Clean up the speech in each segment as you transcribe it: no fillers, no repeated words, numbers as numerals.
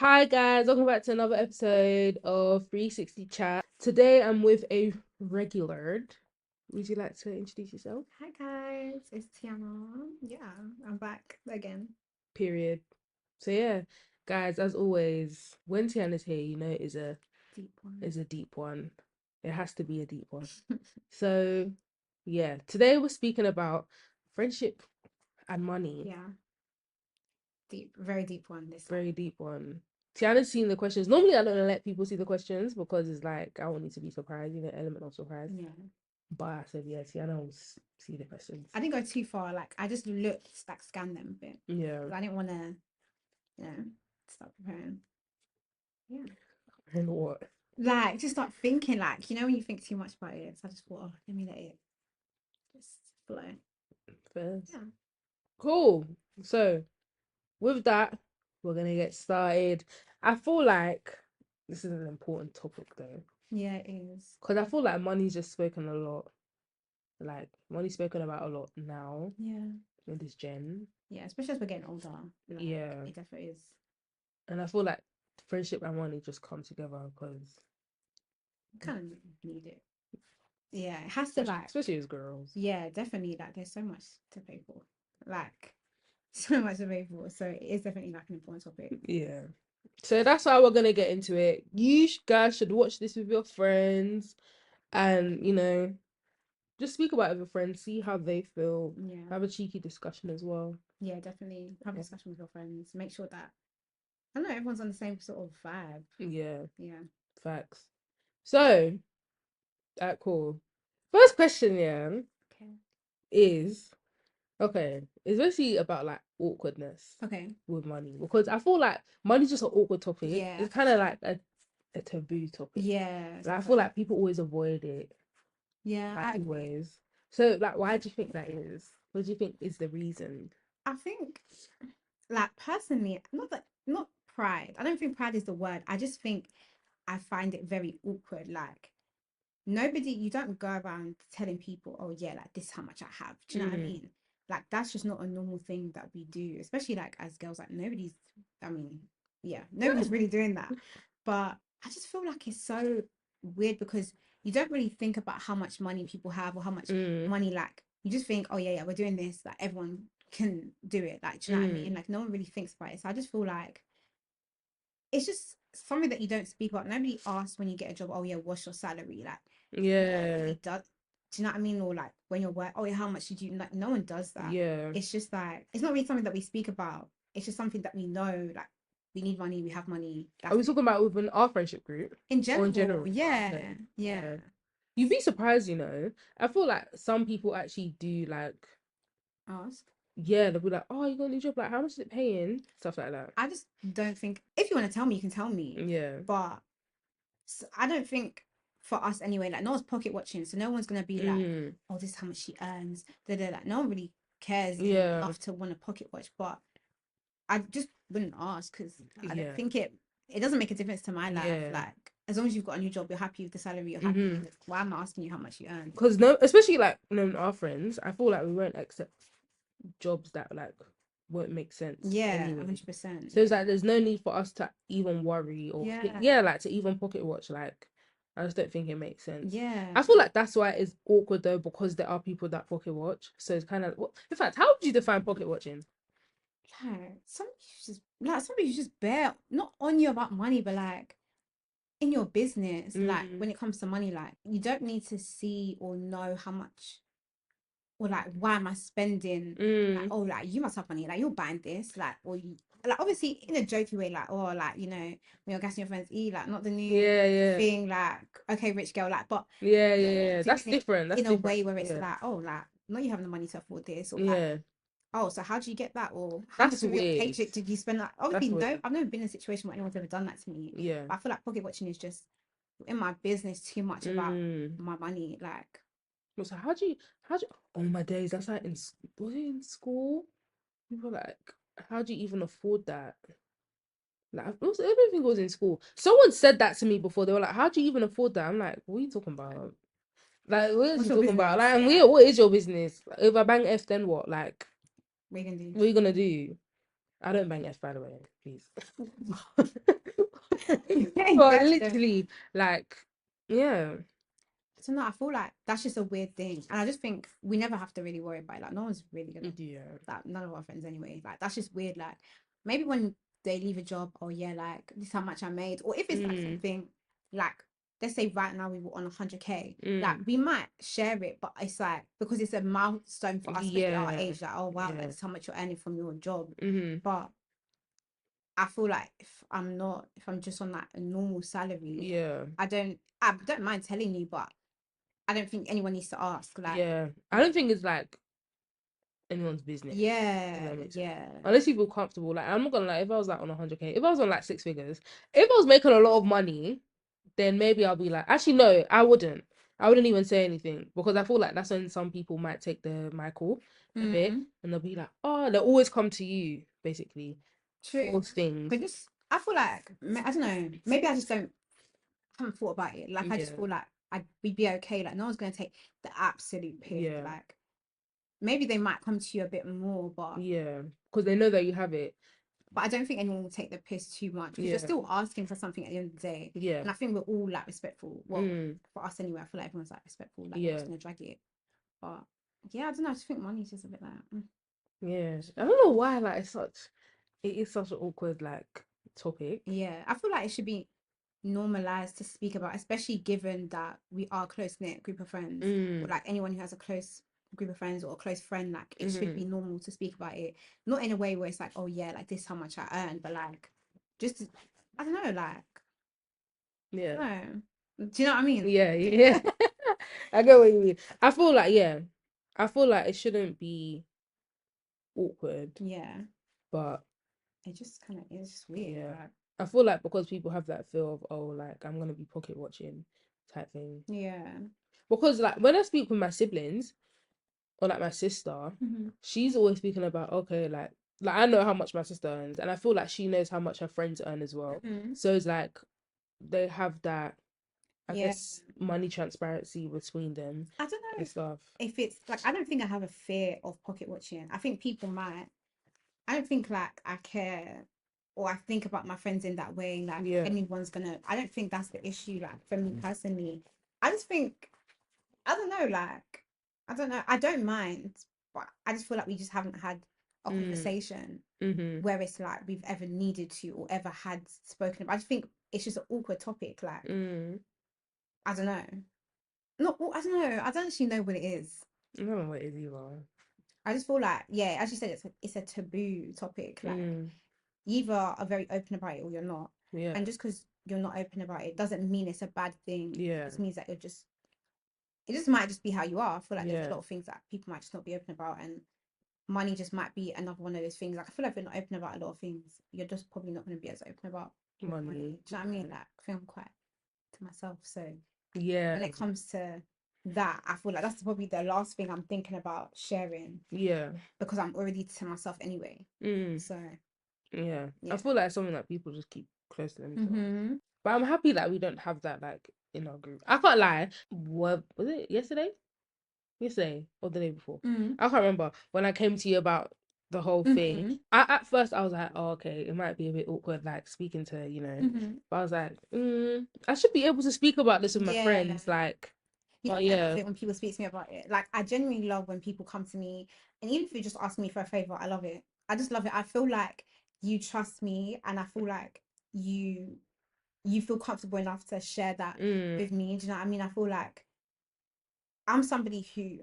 Hi guys, welcome back to another episode of 360 Chat. Today I'm with a regular. Would you like to introduce yourself? Hi guys, it's Tiana. Yeah, I'm back again. Period. So yeah, guys, as always, when Tiana's here, you know it Deep one. is a deep one. It has to be a deep one. So yeah, today we're speaking about friendship and money. Yeah, deep, very deep one this Very time. deep one. Tiana's seen the questions. Normally I don't let people see the questions because it's like I want you to be surprised, element of surprise. Yeah, But I said, yeah, Tiana will see the questions. I didn't go too far. Like I just looked, like scanned them a bit Yeah. because I didn't want to, start preparing. Yeah, And what? like just start thinking. Like when you think too much about it. So I just thought, oh, let me let it just flow. First. Yeah, Cool. So, with that, we're going to get started. I feel like this is an important topic though. yeah, it is. Because I feel like money's just spoken a lot. Like, money's spoken about a lot now Yeah, in this gen. yeah, especially as we're getting older. Like Yeah. it definitely is. And I feel like friendship and money just come together because, Kind of need it. Yeah, it has to like. especially as girls. Yeah, definitely. Like, there's so much to pay for. Like, so much to pay for. So it is definitely like an important topic. Yeah. So that's how we're gonna get into it. Guys should watch this with your friends and just speak about it with your friends, see how they feel, Yeah, have a cheeky discussion as well. yeah, definitely have a Yeah. discussion with your friends. Make sure that I don't know everyone's on the same sort of vibe. Yeah, Yeah. facts. So, cool. First question, yeah, Okay. is okay, it's basically about like awkwardness Okay. with money because I feel like money's just an awkward topic. Yeah, It's for kind of sure. like a taboo topic. Yeah, Like I feel definitely. like people always avoid it. Yeah, Like I agree. always. So like why do you think that is? What do you think is the reason? I think, like, personally, not pride. I don't think pride is the word. I just think I find it very awkward. Like, nobody, you don't go around telling people, oh yeah, like this is how much I have. Do you know what I Mm, mean? Like that's just not a normal thing that we do, especially like as girls. Like nobody's, I mean, yeah, nobody's really doing that. But I just feel like it's so weird because you don't really think about how much money people have or how much mm, money, like you just think, oh yeah, yeah, we're doing this, like everyone can do it. Like, do you know what I mm. mean? Like no one really thinks about it. So I just feel like it's just something that you don't speak about. Nobody asks when you get a job, oh yeah, what's your salary? Like Yeah, nobody does. Do you know what I mean? Or like when you're work, oh yeah, how much did you like? No one does that. yeah. It's just like it's not really something that we speak about. It's just something that we know. Like we need money, we have money. Are That's we it. talking about within our friendship group In or in general, general? yeah, Okay. yeah. Yeah. You'd be surprised, I feel like some people actually do like, Ask. yeah, they'll be like, oh, you got a new job, like how much is it paying? Stuff like that. I just don't think if you want to tell me, you can tell me. Yeah. But I don't think for us anyway. Like no one's pocket watching, so no one's gonna be like, Mm. oh, this is how much she earns. Like no one really cares Yeah. enough to want to pocket watch. But I just wouldn't ask because I don't Yeah. think it doesn't make a difference to my life. Yeah. Like as long as you've got a new job, you're happy with the salary, you're happy. Mm-hmm. Why am I asking you how much you earn? Because no, especially like our friends, I feel like we won't accept jobs that like won't make sense Yeah, anyway. 100%. So it's Yeah, like there's no need for us to even worry or yeah, yeah, like to even pocket watch. Like I just don't think it makes sense. yeah. I feel like that's why it's awkward though because there are people that pocket watch. So it's kind of in fact, how would you define pocket watching? Like somebody who's just bare not on you about money, but like in your business, like Mm, when it comes to money, like you don't need to see or know how much or like why am I spending like mm, oh like you must have money like you're buying this like or you like obviously in a jokey way like or like when you're gassing your friends like not the new yeah, yeah, thing like okay rich girl like but yeah, yeah, you're yeah. doing That's it different. That's in a different. way where it's Yeah, like oh like not you having the money to afford this or like yeah. oh so how do you get that or how That's much of your weird. paycheck did you spend like That's obviously no weird. I've never been in a situation where anyone's ever done that to me Yeah. but I feel like pocket watching is just in my business too much about Mm. my money like So how do you, oh my days, that's like was it in school? People were like, how do you even afford that? Like I don't think it was in school. Someone said that to me before. They were like, how do you even afford that? I'm like, what are you talking about? Like, what is what's he your talking about? business Like, and like what is your business? Like, if I bang F, then what? Like, what are you gonna do what are you gonna do? I don't bang F, by the way, please. But Bless them. literally, like, yeah, So no, I feel like that's just a weird thing, and I just think we never have to really worry about it. Like no one's really gonna yeah, that none of our friends anyway. Like that's just weird. Like maybe when they leave a job, oh yeah, like this is how much I made, or if it's like mm, something like let's say right now we were on 100K, like mm, we might share it, but it's like because it's a milestone for us, especially our yeah, age. Like oh wow, like yeah, this is how much you're earning from your job, mm-hmm, but I feel like if I'm just on like a normal salary, yeah, I don't mind telling you, but I don't think anyone needs to ask. Like, yeah. I don't think it's like anyone's business. If yeah, that makes sense. yeah. Unless you feel comfortable. Like I'm not gonna lie, if I was like on 100K, if I was on like six figures, if I was making a lot of money, then maybe I'll be like, actually no, I wouldn't. I wouldn't even say anything because I feel like that's when some people might take the Michael a bit Mm, and they'll be like, oh, they'll always come to you basically true. for things. But just, I feel like, I don't know, maybe I just haven't thought about it. Like, I just Yeah, feel like we'd be okay. Like, no one's going to take the absolute piss. yeah, Like, maybe they might come to you a bit more, yeah, because they know that you have it. but I don't think anyone will take the piss too much because you're Yeah, still asking for something at the end of the day. yeah, And I think we're all like respectful. Well, mm, for us anyway, I feel like everyone's like respectful. Like, no one's yeah, going to drag it. But yeah, I don't know. I just think money's just a bit like, yeah. I don't know why like it is such an awkward like topic. yeah. I feel like it should be normalized to speak about, especially given that we are a close knit group of friends, or Mm, like anyone who has a close group of friends or a close friend, like it should mm-hmm. be normal to speak about it. Not in a way where it's like, oh yeah, like this is how much I earn, but like just I don't know, like Yeah. I don't know. Do you know what I mean? Yeah, yeah. I get what you mean. I feel like, yeah, I feel like it shouldn't be awkward, Yeah. but It just kind of is just weird. yeah, Like, I feel like because people have that feel of, oh, like I'm gonna be pocket watching type thing. yeah. Because like when I speak with my siblings or like my sister, Mm-hmm. she's always speaking about, okay, like I know how much my sister earns, and I feel like she knows how much her friends earn as well. Mm-hmm. So it's like they have that, I Yeah. guess, money transparency between them I don't know and stuff. if it's like I don't think I have a fear of pocket watching. I think people might. I don't think like I care or I think about my friends in that way. Like Yeah. anyone's gonna. I don't think that's the issue. Like for me personally, I just think I don't know. Like I don't know. I don't mind, but I just feel like we just haven't had a Mm. conversation Mm-hmm. where it's like we've ever needed to or ever had spoken about. I just think it's just an awkward topic. Like Mm. I don't know. Not. I don't know. I don't actually know what it is. I don't know what it is either. I just feel like yeah, as you said, it's a taboo topic. Like Mm. you either are very open about it or you're not. Yeah. And just because you're not open about it doesn't mean it's a bad thing. It Yeah. just means that it just might just be how you are. I feel like there's a Yeah. lot of things that people might just not be open about, and money just might be another one of those things. Like I feel like if you're not open about a lot of things, you're just probably not going to be as open about your money. Money. Do you know what I mean? Like I think I'm quite to myself. So when Yeah. it comes to that, I feel like that's probably the last thing I'm thinking about sharing Yeah. because I'm already to myself anyway. Mm. So Yeah. I yeah. feel like it's something that people just keep close to themselves. Mm-hmm. But I'm happy that we don't have that like in our group. I can't lie. What was it yesterday? Yesterday or the day before? Mm-hmm. I can't remember when I came to you about the whole thing. Mm-hmm. At first I was like, oh okay, it might be a bit awkward like speaking to Mm-hmm. but I was like, I should be able to speak about this with my Yeah. friends. Like, You know, but I love yeah, it when people speak to me about it. Like, I genuinely love when people come to me, and even if you just ask me for a favor, I love it. I just love it. I feel like you trust me, and I feel like you you feel comfortable enough to share that mm, with me. Do you know what I mean? I feel like I'm somebody who,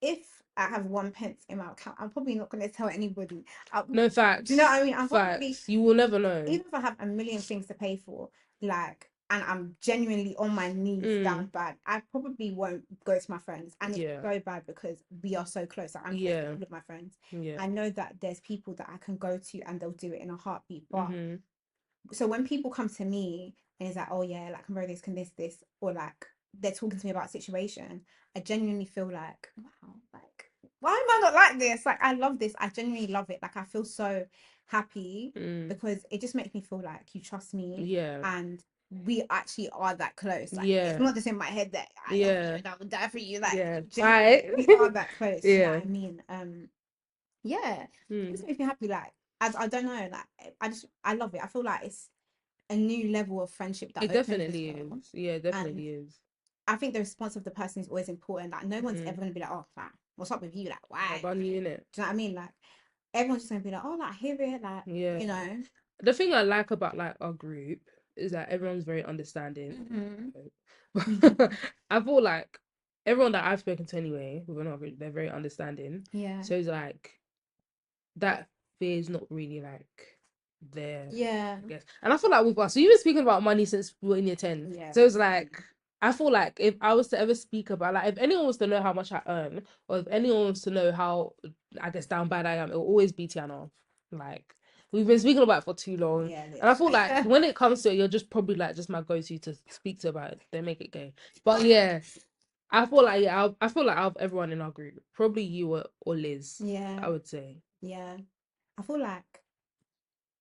if I have 1 pence in my account, I'm probably not going to tell anybody. no Do you know what facts, I mean? I'm probably facts. You will never know. even if I have a million things to pay for, like, and I'm genuinely on my knees Mm, down bad, I probably won't go to my friends. And it's yeah, so bad because we are so close. Like, I'm close to yeah, all of my friends. yeah. I know that there's people that I can go to and they'll do it in a heartbeat. But Mhm, so when people come to me and it's like, oh yeah, like Cambodia can this, or like they're talking to me about a situation, I genuinely feel like, wow, like why am I not like this? Like I love this. I genuinely love it. Like I feel so happy mm, because it just makes me feel like you trust me yeah, and we actually are that close. Like it's yeah, not just in my head that I love you yeah, and I would die for you. Like yeah. genuinely, Right. we are that close. You know Yeah. what I mean? Yeah, it Mm, just makes me happy. Like I don't know, like I love it. I feel like it's a new level of friendship that It opens as definitely well. is. Yeah, it And definitely is. I think the response of the person is always important. Like no one's ever Mm. gonna be like, oh, like, what's up with you? Like, What why? about you in it? Do you know what I mean? Like everyone's just gonna be like, oh, like hear it, like Yeah. you know. The thing I like about like our group is that everyone's very understanding. Mm-hmm. I feel like everyone that I've spoken to anyway, within our group, they're very understanding. Yeah. So it's like that fear is not really like there, Yeah. I guess. And I feel like with us, we've been speaking about money since we were in year 10. Yeah. So it's like I feel like if I was to ever speak about, like, if anyone wants to know how much I earn, or if anyone wants to know how, I guess, down bad I am, it'll always be Tiana. Like, we've been speaking about it for too long. Yeah, And I feel like literally. when it comes to it, you're just probably like just my go-to to speak to about it. They make it gay. But yeah, I feel like, yeah, I feel like out of everyone in our group, probably you or Liz, Yeah. I would say. Yeah. I feel like,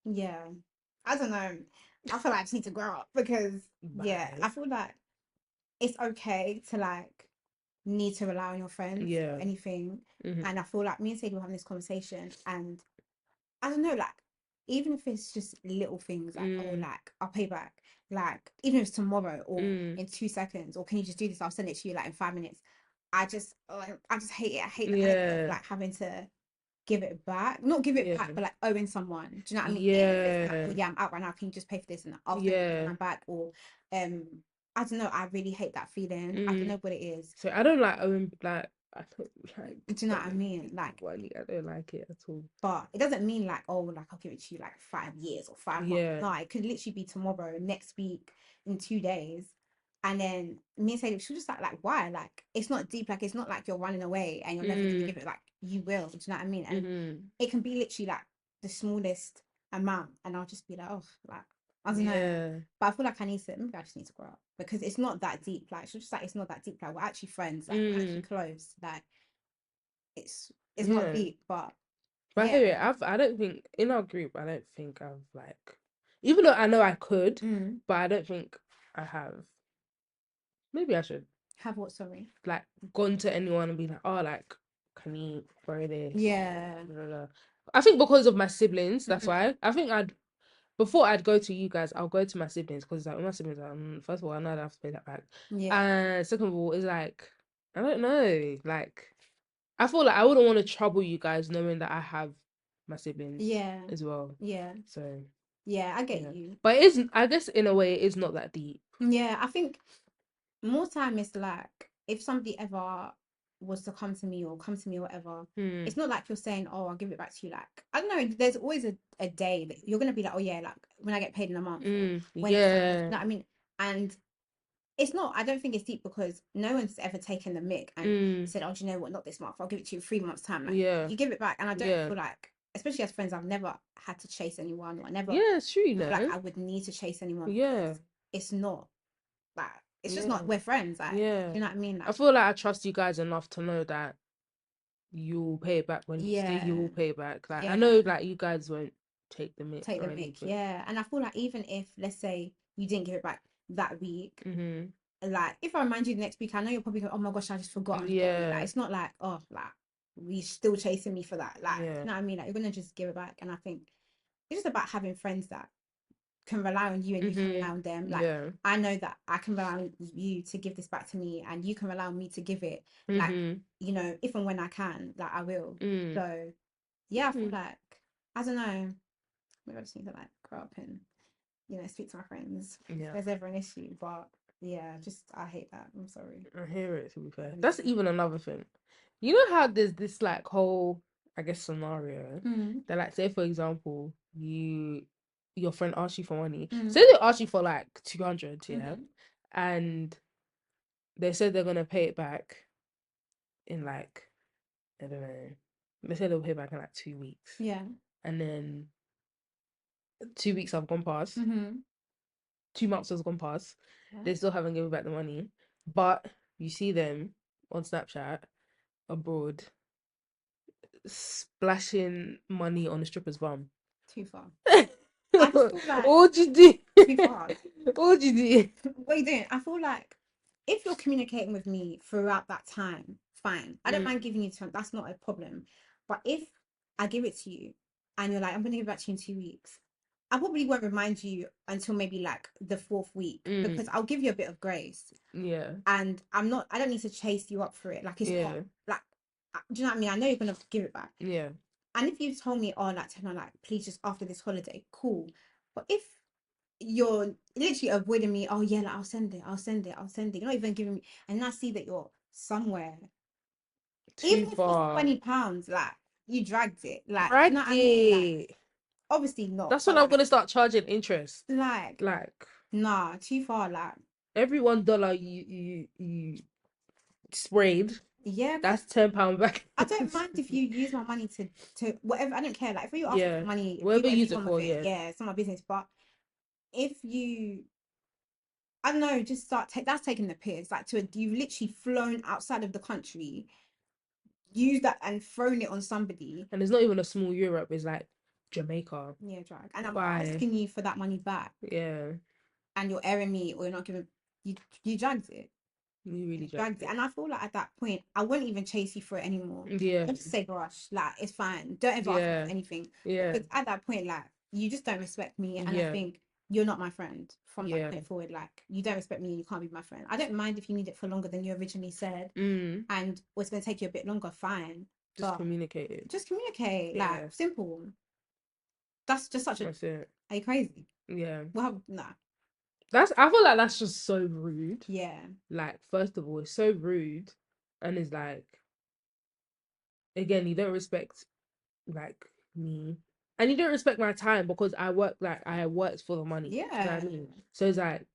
yeah. I don't know. I feel like I just need to grow up because yeah, Bye. I feel like it's okay to like need to rely on your friends for Yeah. anything. Mm-hmm. And I feel like me and Sadie were having this conversation and I don't know, like even if it's just little things like, oh, Mm, like I'll pay back, like even if it's tomorrow or mm, in 2 seconds, or can you just do this? I'll send it to you like in 5 minutes. I just hate it. I hate the idea of yeah. like having to give it back, not give it back, Yeah. but like owing someone. Do you know what I mean? Even if it's like, oh Yeah. yeah, I'm out right now. Can you just pay for this and I'll send it when Yeah. I'm back? Or um, I don't know. I really hate that feeling. I don't Mm. know what it is. So I don't like owing, like, I don't like Do you know what I owing mean? people Like, money. I don't like it at all. but it doesn't mean like, oh, like I'll give it to you like 5 years or 5 months. Yeah. No, it could literally be tomorrow, next week, in 2 days. And then me and Sadie, she was just like, why? Like, it's not deep. Like, it's not like you're running away and you're never gonna Mm. give it. Like, you will. Do you know what I mean? And Mm-hmm. it can be literally like the smallest amount, and I'll just be like, oh, like I don't know. Yeah. But I feel like I need to. Maybe I just need to grow up because it's not that deep. Like, she's just like, it's not that deep. Like, we're actually friends. Like, we're actually Mm. close. Like, it's not Yeah. deep, but But yeah. here, I don't think in our group, I don't think I've like, even though I know I could, Mm. but I don't think I have. Maybe I should Have what? Sorry. like gone to anyone and be like, oh, like, can you borrow this? Yeah. Blah, blah, blah. I think because of my siblings, that's Mm-hmm. why. I think before I'd go to you guys, I'll go to my siblings because like with my siblings, first of all, I know I have to pay that back. Yeah. And second of all, it's like I don't know, like I feel like I wouldn't want to trouble you guys knowing that I have my siblings Yeah. as well. Yeah. So Yeah. I get yeah, you. but it is, I guess, in a way, it is not that deep. Yeah. I think more time is like if somebody ever was to come to me or come to me or whatever, Hmm. it's not like you're saying, oh, I'll give it back to you. Like, I don't know, there's always a day that you're gonna be like, oh yeah, like when I get paid in a month or when it's time, you Yeah. know what I mean? And it's not, I don't think it's deep because no one's ever taken the mick and Mm. said, oh, do you know what, not this month, I'll give it to you 3 months' time. Like Yeah. you give it back. And I don't Yeah. feel like, especially as friends, I've never had to chase anyone or I never Yeah. It's true, you feel like know. I would need to chase anyone Yeah. because it's not like it's just not Yeah. we're friends. Like, Yeah. you know what I mean? I Like, feel like I trust you guys enough to know that you'll pay it back when you say you yeah, will pay it back. Like I yeah, know like you guys won't take the mick take the or mic, anything. yeah. And I feel like even if let's say you didn't give it back that week, Mm-hmm. like if I remind you the next week, I know you're probably going, oh my gosh, I just forgot, I'm sorry. Like Yeah. it's not like, oh, like we still chasing me for that. Like, Yeah. you know what I mean? Like you're gonna just give it back. And I think it's just about having friends that can rely on you and you can rely Mm-hmm. on them. Like Yeah. I know that I can rely on you to give this back to me and you can rely on me to give it. Like, Mm-hmm. you know, if and when I can, like I will. Mm. So yeah, I feel Mm. like I don't know. Maybe I just need to like grow up and, you know, speak to my friends if Yeah. there's ever an issue. But yeah, just I hate that. I'm sorry. I hear it, to be fair. I need That's to. even another thing. You know how there's this like whole, I guess, scenario Mm, that, like, say for example, your friend asks you for money. mm, Say they ask you for like 200, yeah, mm-hmm. and they said they're gonna pay it back in like, I don't know. They said they'll pay back in like 2 weeks, Yeah. and then 2 weeks have gone past, Mm-hmm. 2 months has gone past. Yeah. They still haven't given back the money, but you see them on Snapchat abroad splashing money on a stripper's bum. Too far. I just What feel like would you do? too far. What would you do? What are you doing? I feel like if you're communicating with me throughout that time, fine. I don't Mm, mind giving you time. That's not a problem. But if I give it to you and you're like, I'm gonna give back to you in 2 weeks, I probably won't remind you until maybe like the fourth week because I'll give you a bit of grace. Yeah. And I don't need to chase you up for it. Like, it's not Yeah. like, do you know what I mean? I know you're gonna give it back. Yeah. And if you told me, oh, like, Tana, like, please just after this holiday, cool. But if you're literally avoiding me, oh yeah, like, I'll send it, I'll send it, I'll send it. You're not even giving me, and then I see that you're somewhere, Too even if it's far. £20, like, you dragged it. Like, do you know Dragged what I mean? Like, it. obviously not, That's when but I'm like, gonna start charging interest. like, Like nah, too far. Like, every $1 you sprayed, yeah, because that's £10 back. I don't mind if you use my money to whatever. I don't care. Like, if you ask me Yeah. for money, do Whatever you whatever use you it want with for, it. yeah. Yeah, it's not my business. But if you, I don't know, just that's taking the piss. Like, you've literally flown outside of the country, used that and thrown it on somebody. And it's not even a small Europe, it's like Jamaica. Yeah, drag. And I'm Why? asking you for that money back, Yeah. and you're airing me, or you're not giving. You dragged it. You really dragged Dragged it. it. And I feel like at that point, I wouldn't even chase you for it anymore. Yeah. Just say, gosh, like, it's fine. Don't ever ask me Yeah. for anything. Yeah. Because at that point, like, you just don't respect me. And I Yeah. think you're not my friend from that Yeah. point forward. Like, you don't respect me and you can't be my friend. I don't mind if you need it for longer than you originally said. And it's going to take you a bit longer, fine. Just But communicate it. just communicate. Yeah. Like, simple. That's just such a. That's it. Are you crazy? Yeah. Well, nah. I feel like that's just so rude. Yeah. Like, first of all, it's so rude. And it's like, again, you don't respect like me. And you don't respect my time because I worked for the money. You know what Yeah. I mean? So it's like,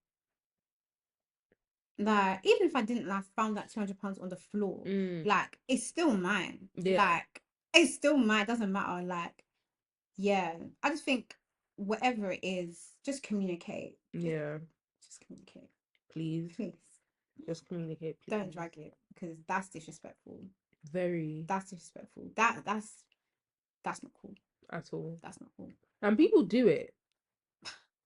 Like, even if I didn't, like, found that £200 on the floor, like, it's still mine. yeah, Like, it's still mine. It doesn't matter. Like, yeah. I just think whatever it is, just communicate. yeah, Just communicate. please, Please. just communicate, Don't please. drag it because that's disrespectful. Very That's disrespectful. That's not cool. at all. That's not cool. And people do it.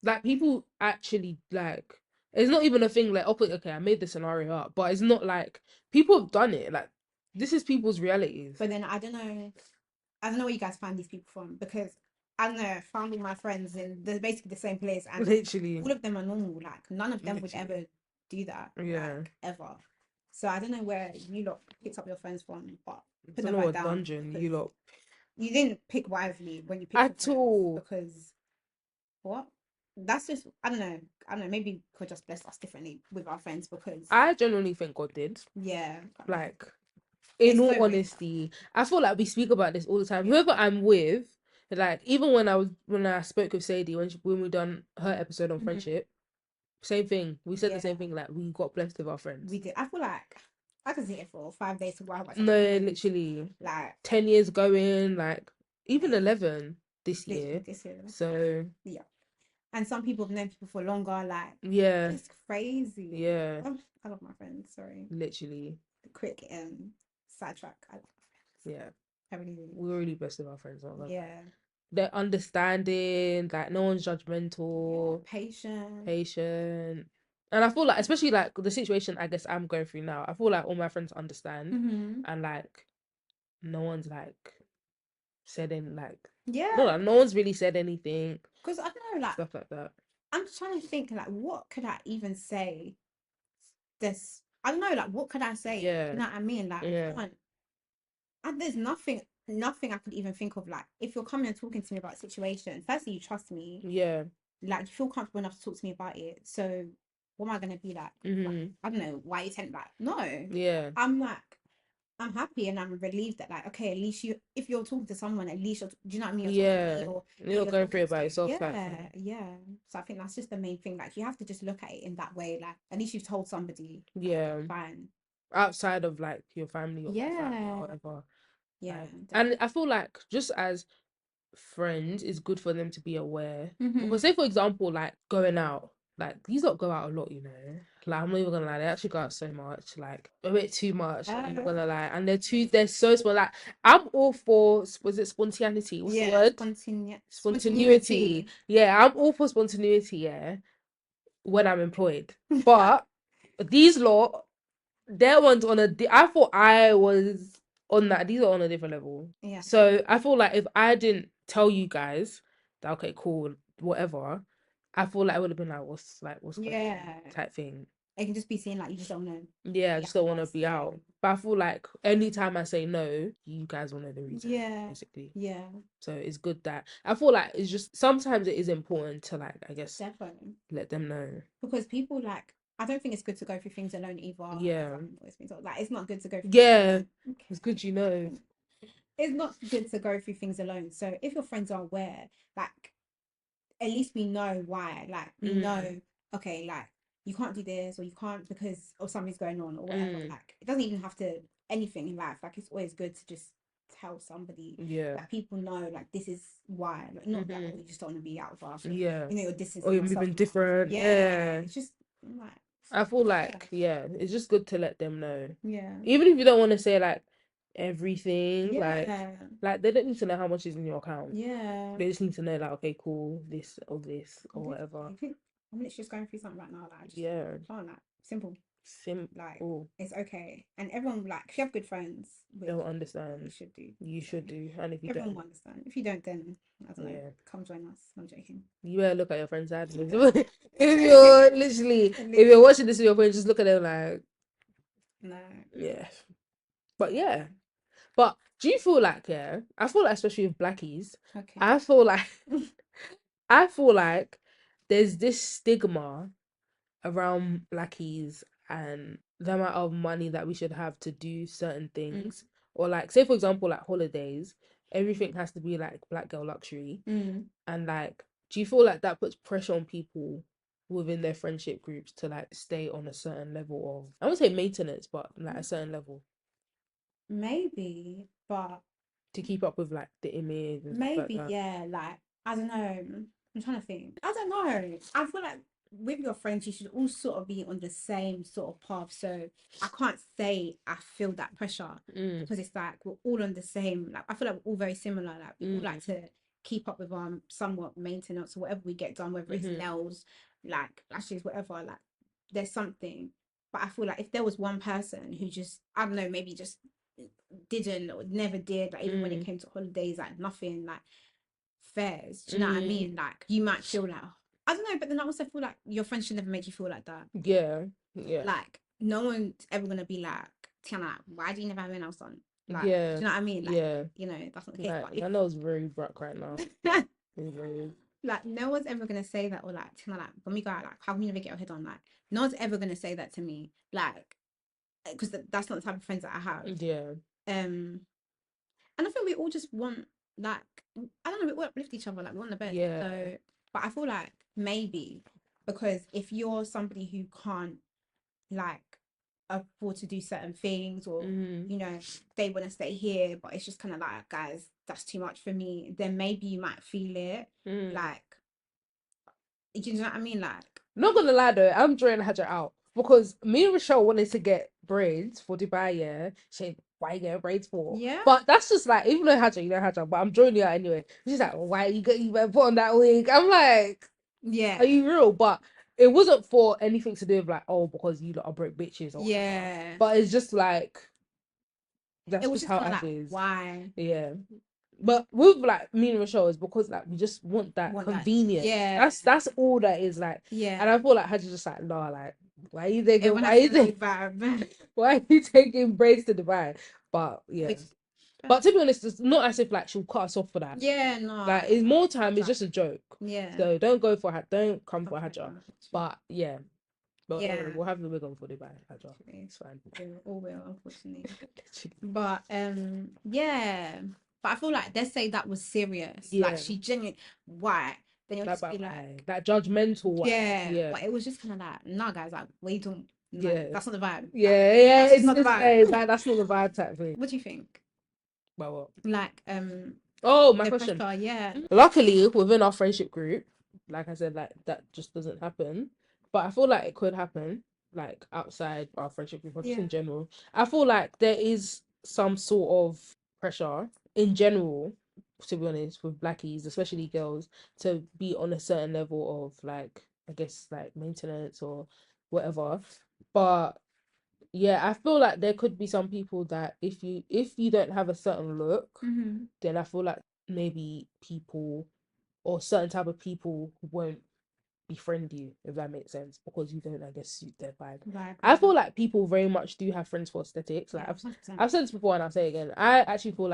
Like, people actually, like, it's not even a thing like, okay, I made the scenario up, but it's not like people have done it. Like, this is people's realities. But then I don't know. I don't know where you guys find these people from because I don't know. I found all my friends in they're basically the same place, and Literally. all of them are normal. Like, none of them would Literally. ever do that. Yeah. Like, ever. So I don't know where you lot picked up your friends from, but put Don't them know right what down dungeon because you lot you didn't pick wisely when you picked your at friends all. because what? That's just I don't know. I don't know. Maybe God just blessed us differently with our friends because I genuinely think God did. yeah, Like, in it's so all weird. honesty, I feel like we speak about this all the time. Yeah. Whoever I'm with, like, even when I spoke with Sadie when we done her episode on friendship, same thing. We said the same Yeah, thing. Like, we got blessed with our friends. we did. I feel like I could sit here for 5 days to wow myself. No, literally, Like 10 years going, like even mate, 11 this literally year. this year. So Yeah. And some people have known people for longer. Like, yeah, it's crazy. yeah, Oh, I love my friends. Sorry. literally, The quick sidetrack. I love my friends. yeah. I really do. We're really blessed with our friends. Not gonna lie. Yeah. They're understanding, like no one's Yeah. judgmental, Patient. patient. And I feel like, especially like the situation I guess I'm going through now, I feel like all my friends understand and like no one's like said any like no, Yeah. like, no one's really said anything, Because I don't know, like, stuff like that. I'm just trying to think, like, what could I even say? This, I don't know, like, what could I say? Yeah, You know what I mean? Like, I yeah, can't, there's nothing I could even think of. Like, if you're coming and talking to me about a situation, firstly, you trust me, yeah. like, you feel comfortable enough to talk to me about it. So, what am I gonna be like? I don't know why you tend like, no, Yeah, I'm like, I'm happy and I'm relieved that, like, okay, at least if you're talking to someone, at least do you know what I mean? You're talking to me, yeah. or You're not you're going talking through it to, by yourself, like yeah. So I think that's just the main thing. Like, you have to just look at it in that way. Like, at least you've told somebody. yeah. Fine. Outside of like your family or Yeah. whatever. Yeah. Like, and I feel like just as friends, it's good for them to be aware. Because say for example, like going out, like these don't go out a lot, you know. Like I'm not even gonna lie, they actually go out so much, like a bit too much. I'm not gonna lie, and they're so small. Like I'm all for was it spontaneity? What's the Yeah. word? Spontaneity. Spontaneity. Yeah, I'm all for spontaneity. Yeah, when I'm employed, but these lot, their ones on a. I thought I was on that, these are on a different level. Yeah. So I feel like if I didn't tell you guys that okay, cool, whatever, I feel like it would have been what's going Yeah. on type thing. It can just be saying like you just don't know. Yeah, I Yeah, just don't want to us. be Yeah. out. But I feel like anytime I say no, you guys will know the reason, Yeah. basically. Yeah. So it's good that I feel like it's just sometimes it is important to like I guess Definitely. let them know. Because people like I don't think it's good to go through things alone either. Yeah. Like it's not good to go through things Yeah. alone. It's good you know. It's not good to go through things alone. So if your friends are aware, like at least we know why. Like we know, okay, like you can't do this or you can't because or something's going on or whatever. Like it doesn't even have to anything in life. Like it's always good to just tell somebody Yeah. that people know like this is why. Like not like oh you just don't want to be out of us. Or, Yeah. you know you're distancing Or you're yourself. moving different. Yeah. It's just like I feel like it's just good to let them know. yeah. Even if you don't want to say like everything, Yeah. like they don't need to know how much is in your account. Yeah. They just need to know like okay, cool, this or Literally, whatever. I'm literally just going through something right now. Like, just Yeah. plan that. Simple. Like, Simple. it's okay. And everyone, like, if you have good friends, They'll which you understand. should do. You So, should do. And if you everyone don't, will understand. If you don't, then I don't know. yeah. Come join us. I'm joking. You better look at your friends' side. If you're literally if you're watching this with your friends, just look at them like No. yeah. But yeah. But do you feel like I feel like especially with blackies, Okay. I feel like I feel like there's this stigma around blackies and the amount of money that we should have to do certain things. Or like say for example like holidays, everything has to be like black girl luxury. And like do you feel like that puts pressure on people within their friendship groups to like stay on a certain level of I wouldn't say maintenance, but like a certain level Maybe, but to keep up with like the image and stuff like maybe, that? yeah. Like, I don't know. I'm trying to think. I don't know. I feel like with your friends, you should all sort of be on the same sort of path. So I can't say I feel that pressure because it's like we're all on the same. Like, I feel like we're all very similar. Like, we all like to keep up with somewhat maintenance or whatever we get done, whether it's nails, like lashes, whatever. Like, there's something. But I feel like if there was one person who just, I don't know, maybe just didn't or never did, like even when it came to holidays, like nothing, like fairs. Do you know what I mean? Like you might feel like oh, I don't know, but then I also feel like your friends should never make you feel like that. Yeah, yeah, Like no one's ever gonna be like, Tiana, why do you never have anyone else on? Like, yeah, do you know what I mean? Like, yeah. that's not the case. Like But if I know it's very broke right now. It's very like no one's ever gonna say that or like Tiana, like when we go out, like how can you never get your head on? Like no one's ever gonna say that to me. Like because that's not the type of friends that I have. yeah, Um and I think we all just want like I don't know, we all uplift each other, like we want the best. yeah. So but I feel like maybe because if you're somebody who can't like afford to do certain things or you know they want to stay here but it's just kind of like guys that's too much for me, then maybe you might feel it like you know what I mean, like Not gonna lie though, I'm drawing Hadja out because me and Rochelle wanted to get braids for Dubai. Yeah, she said, why you getting braids for? yeah But that's just like even though Hadja, you know Hadja, but I'm drawing you out anyway. She's like, why you better put on that wig? I'm like, yeah are you real? But it wasn't for anything to do with like oh because you lot are broke bitches or whatever. yeah But it's just like it that's was just just how kind of Ash like is. why Yeah. But with like me and Rochelle is because like we just want that want that convenience. yeah That's all that is like. And yeah I feel like Hajj just like nah like why are you taking everyone why are has you to taking, do that why are you taking braids to Dubai? But yeah. which But to be honest, it's not as if like she'll cut us off for that. yeah no Like in more time it's like, just a joke. yeah So don't come for okay, Hajj. no, But yeah. But don't worry, yeah we'll have the wig on for Dubai, Hajj. actually It's fine. we all will unfortunately. Literally. But yeah. But I feel like let's say that was serious. Like Yeah. she genuinely why? Then you'll That just bad be why. like, That judgmental why. yeah. Yeah. But it was just kind of like, nah guys, like what you doing? Like Yeah. that's not the vibe. Like Yeah, yeah, that's just not the it's vibe. that's not the vibe type thing. What do you think? But what? Like Oh, my the question. pressure, yeah. Luckily, within our friendship group, like I said, like that just doesn't happen. But I feel like it could happen, like outside our friendship group or just Yeah. in general. I feel like there is some sort of pressure in general, to be honest, with blackies, especially girls, to be on a certain level of like, I guess, like maintenance or whatever. But yeah, I feel like there could be some people that if you don't have a certain look, Mm-hmm. then I feel like maybe people or certain type of people won't befriend you, if that makes sense, because you don't, I guess, suit their vibe. Right. I feel like people very much do have friends for aesthetics. Like Yeah, 100%. I've said this before and I'll say it again. I actually feel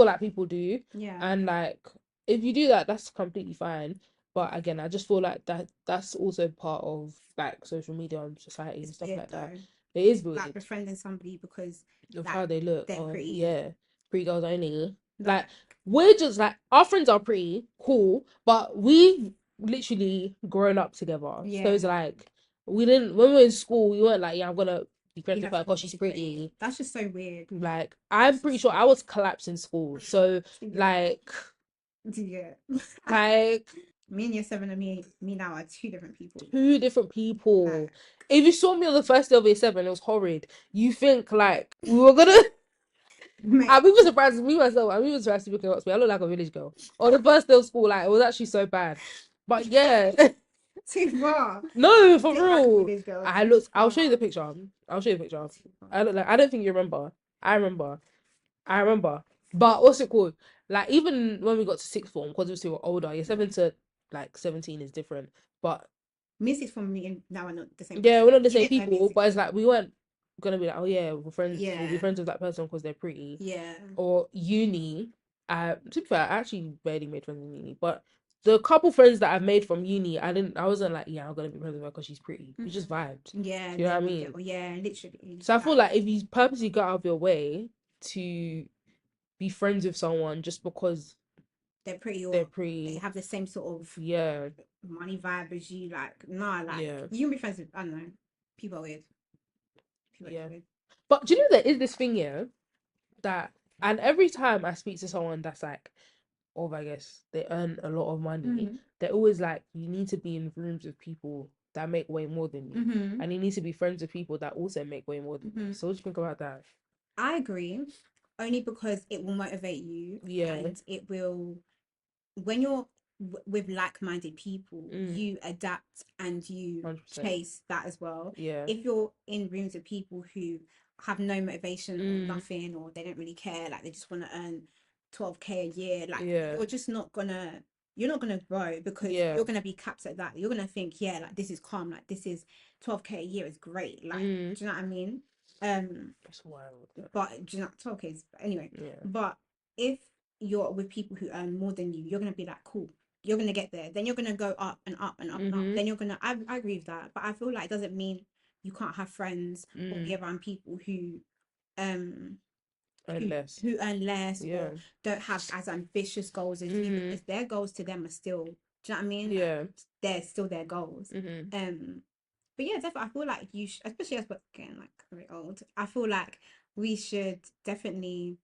like people do, Yeah. and like if you do that, that's completely fine. But again, I just feel like that's also part of like social media and society and It's stuff weird like that. though. It is Like weird befriending somebody because of like how they look. they're Or pretty. yeah, pretty girls only. Like Like, we're just like our friends are pretty cool, but we literally grown up together. So yeah. it's like we didn't when we were in school. We weren't like, yeah, I'm gonna be friends You with have her to because think she's she's pretty. pretty. That's just so weird. Like I'm pretty sure I was collapsed in school. So Yeah. like Yeah. like Me and year seven and me now are two different people. two different people. Like, If you saw me on the first day of year seven, it was horrid. You think like we were gonna mate, I'm even surprised me myself. I'm even surprised people can watch me. I look like a village girl. On the first day of school, like it was actually so bad. But yeah, too far. no, You for did like a real. village girl, I too looked. I'll show you the far. picture. I'll show you the picture. Too far. I look like. I don't think you remember. I remember. I remember. But what's it called? Like even when we got to sixth form, because we were older, year seven to like 17 is different. But Music from me and now are not the same yeah, we're person. not the You same didn't know people. music But it's from like we weren't gonna be like, oh yeah, we're friends. We'll be yeah, friends with that person because they're pretty. yeah. Or uni. To be fair, I actually barely made friends in uni, but the couple friends that I've made from uni, I wasn't like, yeah, I'm gonna be friends with her because she's pretty. We just Mhm. vibed. Yeah, Do you know what I then you get mean? yeah, literally So I feel like like if you purposely go out of your way to be friends with someone just because they're pretty they're or they pretty, have the same sort of yeah, money vibe as you, like nah, like yeah, you can be friends with I don't know. People are weird. People are just yeah. weird. But do you know there is this thing here that, and every time I speak to someone that's like, of I guess they earn a lot of money, Mm-hmm. they're always like, you need to be in rooms with people that make way more than you. Mm-hmm. And you need to be friends with people that also make way more than you. Mm-hmm. So what do you think about that? I agree, only because it will motivate you Yeah. and it will when you're with like-minded people, Mm, you adapt and you 100%. chase that as well. Yeah. If you're in rooms with people who have no motivation or Mm, nothing, or they don't really care, like they just want to earn 12K a year, like yeah. you're not gonna grow because Yeah. you're gonna be capped at that. You're gonna think, yeah, like this is calm, like this is 12K a year is great. Like, Mm. do you know what I mean? Um, That's wild. but do you know 12K is anyway. Yeah. But if you're with people who earn more than you, you're gonna be like, cool, you're gonna get there. Then you're gonna go up and up and up and up. Mm-hmm. Then you're gonna I agree with that. But I feel like it doesn't mean you can't have friends or Mm. be around people um who Unless. who earn less Yeah. or don't have as ambitious goals as you Mm-hmm. because their goals to them are still, do you know what I mean? Like Yeah. they're still their goals. Mm-hmm. Um but yeah, definitely I feel like especially as we're getting like very old, I feel like we should definitely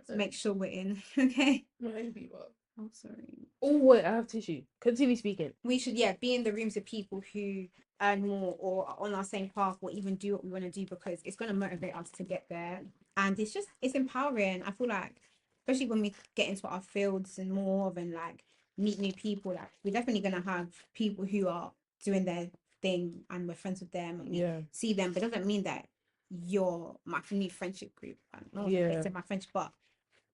Man. make sure we're in. Okay. My people. Oh, sorry. Oh wait, I have tissue. Continue speaking. We should, yeah, be in the rooms with people who earn more or are on our same path or even do what we want to do because it's going to motivate us to get there. And it's empowering. I feel like, especially when we get into our fields and more and like meet new people, like we're definitely going to have people who are doing their thing and we're friends with them and we Yeah. see them. But it doesn't mean that you're my new friendship group. I was going to Yeah. say my friendship, but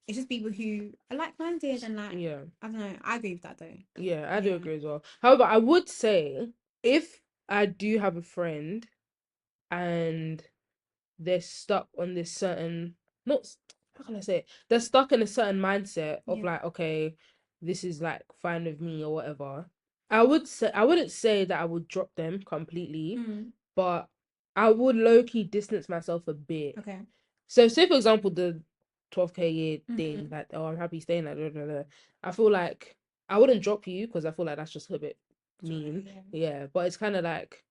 it's just people who are like-minded and like Yeah. I don't know. I agree with that though. Yeah, I do Yeah. agree as well. However, I would say if I do have a friend and they're stuck on this certain not how can I say it? They're stuck in a certain mindset of Yeah. like, okay, this is like fine with me or whatever. I wouldn't say that I would drop them completely, Mm. but I would low key distance myself a bit. Okay. So say for example the 12K year thing, Mm-hmm. like oh I'm happy staying like I feel like I wouldn't drop you because I feel like that's just a bit mean. Yeah. Yeah, but it's kind of like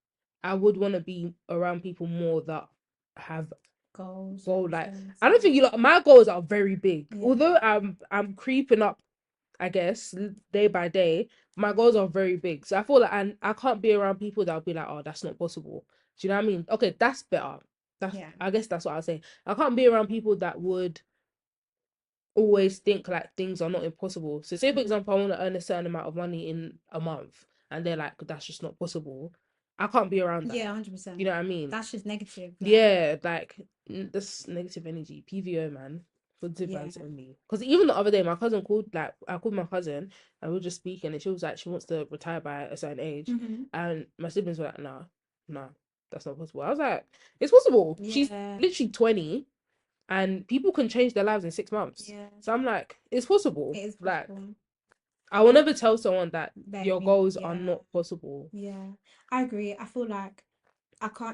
I would want to be around people more that have Goals goal. and Like things. I don't think you like my goals are very big. Yeah. Although I'm creeping up, I guess day by day, my goals are very big. So I feel like I can't be around people that'll be like, oh, that's not possible. Do you know what I mean? Okay, that's better. That's Yeah. I guess that's what I'll say. I can't be around people that would always think like things are not impossible. So say for Mm-hmm. example, I want to earn a certain amount of money in a month, and they're like, that's just not possible. I can't be around that. Yeah, You 100%. know what I mean? That's just negative. Like, Yeah, like this negative energy, PVO man, positive yeah. vibes only. Because even the other day, my cousin called. Like, I called my cousin, and we were just speaking, and she was like, she wants to retire by a certain age, Mm-hmm. and my siblings were like, nah, nah, that's not possible. I was like, it's possible. She's Yeah. literally 20, and people can change their lives in 6 months. Yeah. So I'm like, it's possible. It is Like, possible. I will never tell someone that That your dream. goals are Yeah. not possible. Yeah. I agree. I feel like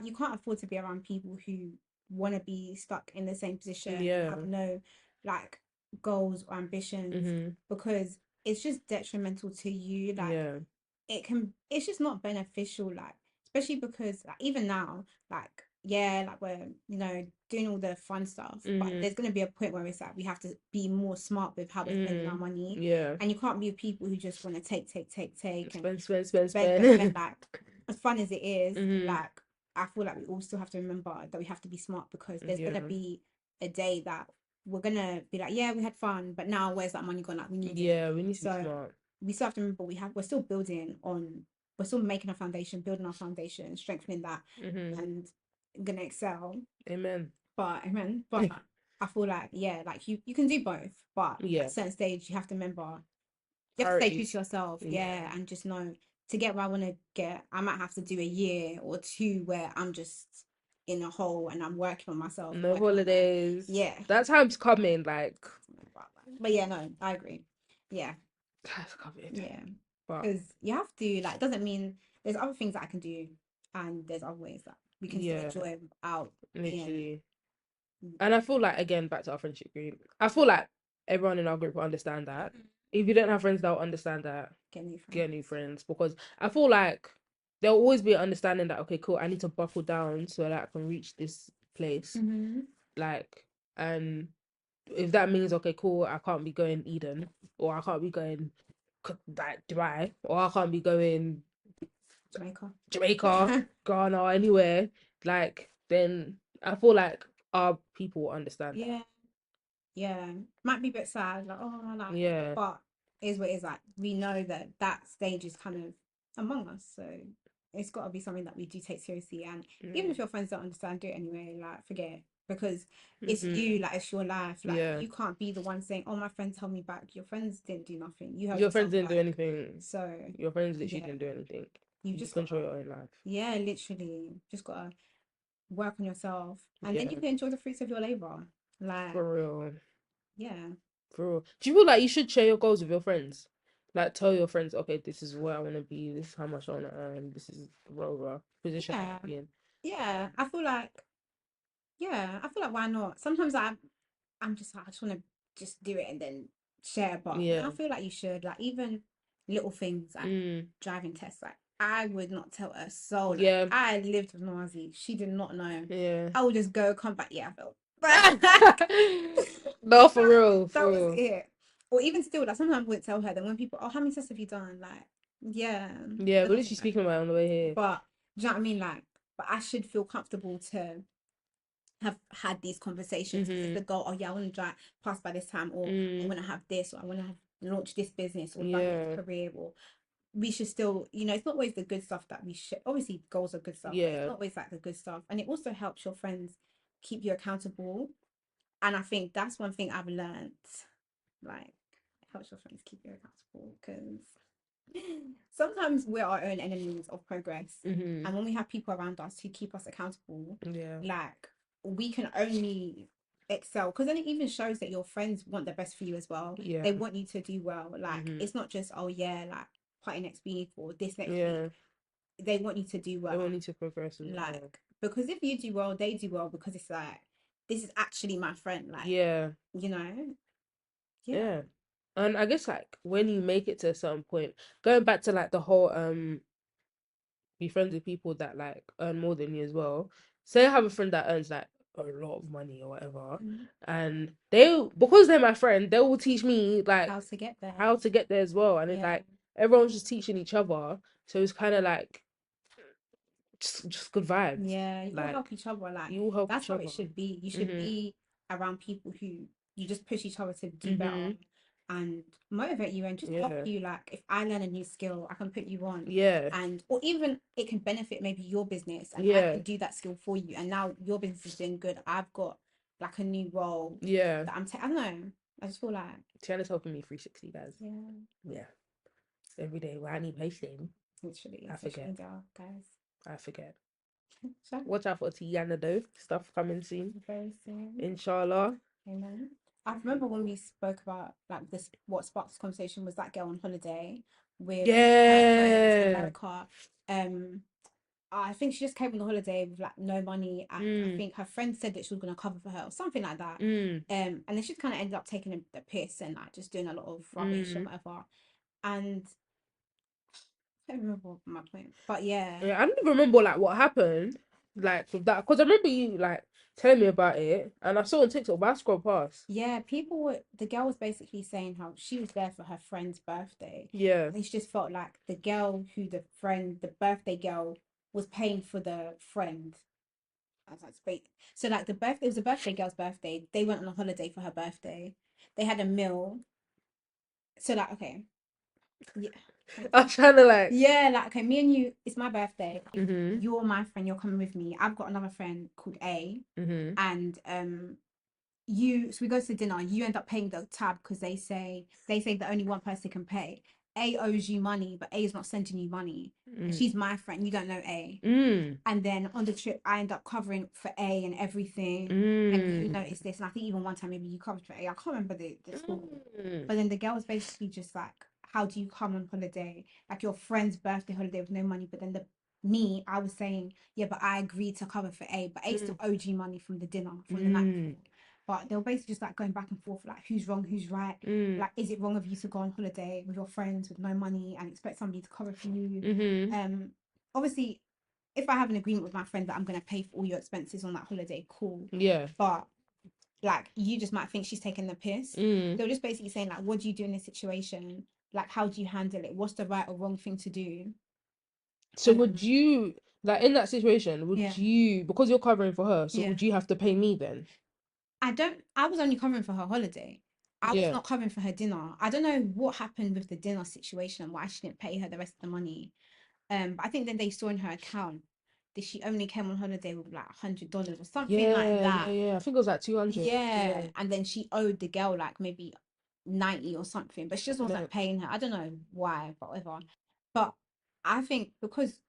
you can't afford to be around people who want to be stuck in the same position and Yeah. have no like goals or ambitions Mhm. because it's just detrimental to you. Like Yeah. it's just not beneficial, like especially because like even now, like yeah, like we're doing all the fun stuff, but Mhm. there's going to be a point where it's like we have to be more smart with how we're spending our Mhm. money, Yeah. and you can't be with people who just want to take and Spend, spend, spend, spend. spend. Like as fun as it is, Mhm. like I feel like we all still have to remember that we have to be smart because there's going to Yeah. be a day that we're going to be like, yeah, we had fun, but now where's that money gone? Like we need it. Yeah, we need to be So smart. we still have to remember we're still building on, we're still making a foundation, building our foundation, strengthening that, Mhm. and gonna excel. Amen. But amen. But I feel like yeah, like you can do both, but at Yeah. a certain stage you have to remember, you have to stay true to Priorities. yourself, Yeah. yeah, and just know to get where I want to get, I might have to do a year or two where I'm just in a hole and I'm working on myself and No working on it. holidays. Yeah. That time's coming. Like, But yeah, no, I agree. Yeah. that's coming. Yeah. But Because you have to, like, doesn't mean there's other things that I can do, and there's other ways that we can still yeah, enjoy out in. literally. And I feel like, again, back to our friendship group, I feel like everyone in our group will understand that. If you don't have friends, they'll understand that. Get new friends. Get new friends, because I feel like there'll always be an understanding that, okay, cool, I need to buckle down so that I can reach this place. Mm-hmm. Like, and if that means, okay, cool, I can't be going Eden, or I can't be going like Dubai, or I can't be going Jamaica. Jamaica, Ghana, anywhere, like, then I feel like our people will understand that. Yeah. Yeah, might be a bit sad, like oh, like, Yeah. but is what it is. Like we know that that stage is kind of among us, so it's got to be something that we do take seriously. And even Yeah. if your friends don't understand, do it anyway. Like forget it, because it's Hmm. you. Like it's your life. Like Yeah. you can't be the one saying, "Oh, my friends held me back." Your friends didn't do nothing. You held Your friends yourself didn't do back. anything. So Your friends literally yeah, didn't do anything. you You just control gotta, your own life. yeah, literally, just gotta work on yourself, and then Yeah. you can enjoy the fruits of your labor. Like For real. yeah. For real. Do you feel like you should share your goals with your friends? Like, tell your friends, okay, this is where I want to be, this is how much I want to earn, this is the position I Yeah, want to be in. yeah. I feel like, yeah, I feel like why not? Sometimes I'm just like I just want to just do it and then share, but Yeah. I feel like you should, like even little things like Mm. driving tests. Like I would not tell a soul. Like Yeah. I lived with Nazi, she did not know. Yeah. I would just go, come back. Yeah, I felt. No, for real. That For was real. it. Or even still, like sometimes I wouldn't tell her. Then when people, oh, how many tests have you done? Like, yeah, Yeah, I we're don't literally know. speaking about it on the way here. But do you know what I mean? Like, but I should feel comfortable to have had these conversations because Mm-hmm. the goal, oh yeah, I want to drive pass by this time, or I Mm. want to have this, or I want to have launch this business or run this Yeah. career, or we should still, it's not always the good stuff that we should. Obviously, goals are good stuff, but it's Yeah. not always like the good stuff, and it also helps your friends keep you accountable. And I think that's one thing I've learned, like, it helps your friends keep you accountable because sometimes we're our own enemies of progress. Mm-hmm. And when we have people around us who keep us accountable, Yeah. like we can only excel because then it even shows that your friends want the best for you as well. Yeah. They want you to do well. Like Mm-hmm. it's not just, oh yeah, like party next week or this next Yeah. week. They want you to do They will well. need to progress as well. Like because if you do well, they do well because it's like this is actually my friend. Like, Yeah. you know, yeah. Yeah. And I guess, like, when you make it to a certain point, going back to like the whole be friends with people that like earn more than you as well. Say I have a friend that earns like a lot of money or whatever, Mhm. and they, because they're my friend, they will teach me like How to get there. how to get there as well. And it's Yeah. like everyone's just teaching each other, so it's kind of like just good vibes. Yeah, you all Like, help each other. Like you all help that's each how it other. should be. You should Mhm. be around people who you just push each other to do better. Mhm. and motivate you and just help Yeah. you. Like if I learn a new skill, I can put you on, Yeah. and or even it can benefit maybe your business, and I Yeah. can do that skill for you, and now your business is doing good. I've got like a new role Yeah. that I don't know. I just feel like Tiana's helping me 360, guys. yeah, Yeah. Every day when I need posting, literally I social forget. media, guys. I forget. So Watch out for Tiana though. Stuff coming soon. very soon. Inshallah. Amen. I remember when we spoke about like this, what sparked this conversation was that girl on holiday with her friends in Yeah. America. Um, I think she just came on the holiday with like no money, and I Mm. think her friend said that she was gonna cover for her or something like that. Mm. And then she kind of ended up taking the piss and like just doing a lot of rubbish and Mm. whatever. And I don't remember what my point, but yeah, Yeah, I don't even remember like what happened, like with that, because I remember you like telling me about it, and I saw on TikTok, but I scrolled past. yeah, people were, the girl was basically saying how she was there for her friend's birthday. Yeah. I think she just felt like the girl who the birthday girl was paying for the friend. As I speak. So like the birthday, it was a birthday girl's birthday. They went on a holiday for her birthday. They had a meal. So like, okay, yeah, I was trying to like. yeah, like okay, me and you, it's my birthday. Mhm. You're my friend. You're coming with me. I've got another friend called A, Mhm. and you, so we go to dinner, you end up paying the tab because they say that only one person can pay. A owes you money, but A is not sending you money, and Mm. she's my friend, you don't know A. Mm. And then on the trip I end up covering for A and everything, and you Mm. notice this, and I think even one time maybe you covered for A, I can't remember the story. Mm. But then the girl was basically just like, how do you come on holiday, like your friend's birthday holiday with no money? But then the me, I was saying, yeah, but I agreed to cover for A, but A still Mm. owed you money from the dinner from the night Mm. before. But they were basically just like going back and forth, like who's wrong, who's right. Mm. Like, is it wrong of you to go on holiday with your friends with no money and expect somebody to cover for you? Mhm. Obviously, if I have an agreement with my friend that I'm gonna pay for all your expenses on that holiday, cool. Yeah. But like, you just might think she's taking the piss. Mm. They were just basically saying like, what do you do in this situation? Like, how do you handle it? What's the right or wrong thing to do? So would you like in that situation? Yeah, Would you, because you're covering for her? So yeah. would you have to pay me then? I was only covering for her holiday. I was Yeah. not covering for her dinner. I don't know what happened with the dinner situation and why she didn't pay her the rest of the money. But I think then they saw in her account that she only came on holiday with like $100 or something like Yeah. Yeah. that. Yeah. I think it was like 200. Yeah, Yeah. and then she owed the girl like maybe 90 or something, but she just wasn't No. paying her. I don't know why, but whatever. But I think because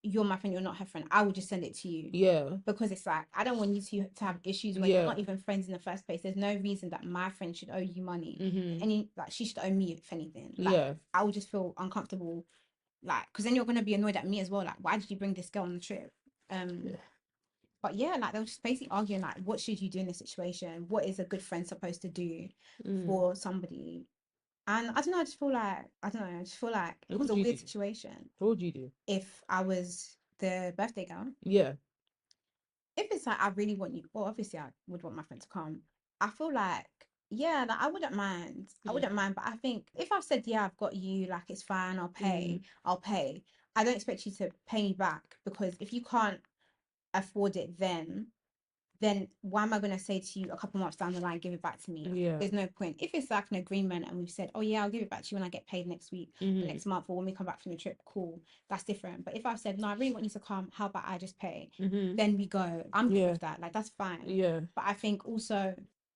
you're my friend, you're not her friend, I will just send it to you, Yeah. because it's like I don't want you to have issues when you're Yeah. not even friends in the first place. There's no reason that my friend should owe you money. Mhm. Any like she should owe me if anything. Like Yeah. I will just feel uncomfortable, like because then you're gonna be annoyed at me as well. Like why did you bring this girl on the trip? Um, Yeah. but yeah, like they were just basically arguing like what should you do in this situation? What is a good friend supposed to do Mm. for somebody? And I don't know, I just feel like I don't know, I just feel like it What was would a you weird do? situation What would you do? if I was the birthday girl. Yeah. If it's like I really want you, well, obviously I would want my friend to come. I feel like, yeah, like I wouldn't mind. I Yeah. wouldn't mind, but I think if I've said, yeah, I've got you, like it's fine, Mm. I'll pay. I don't expect you to pay me back, because if you can't afford it, then why am I going to say to you a couple months down the line, give it back to me? Yeah. There's no point. If it's like an agreement and we've said, oh yeah, I'll give it back to you when I get paid next week or Mhm. next month or when we come back from the trip, cool. That's different. But if I've said, no, I really want you to come, how about I just pay? Mhm. Then we go. I'm good Yeah. with that. Like, that's fine. Yeah. But I think also,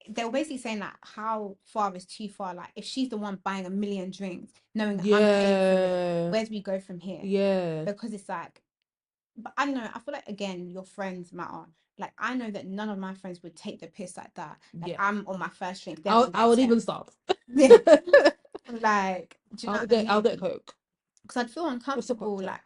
they were basically saying like, how far is too far? Like, if she's the one buying a million drinks, knowing that I'm paying for it, Yeah. where do we go from here? Yeah. Because it's like, but I don't know. I feel like again, your friends matter. Like I know that none of my friends would take the piss like that. Like Yeah. I'm on my first drink, they're on I their would 10th. even stop. Yeah. Like, do you know what I I'll get mean? Coke. Because I'd feel What's the uncomfortable, cocktail?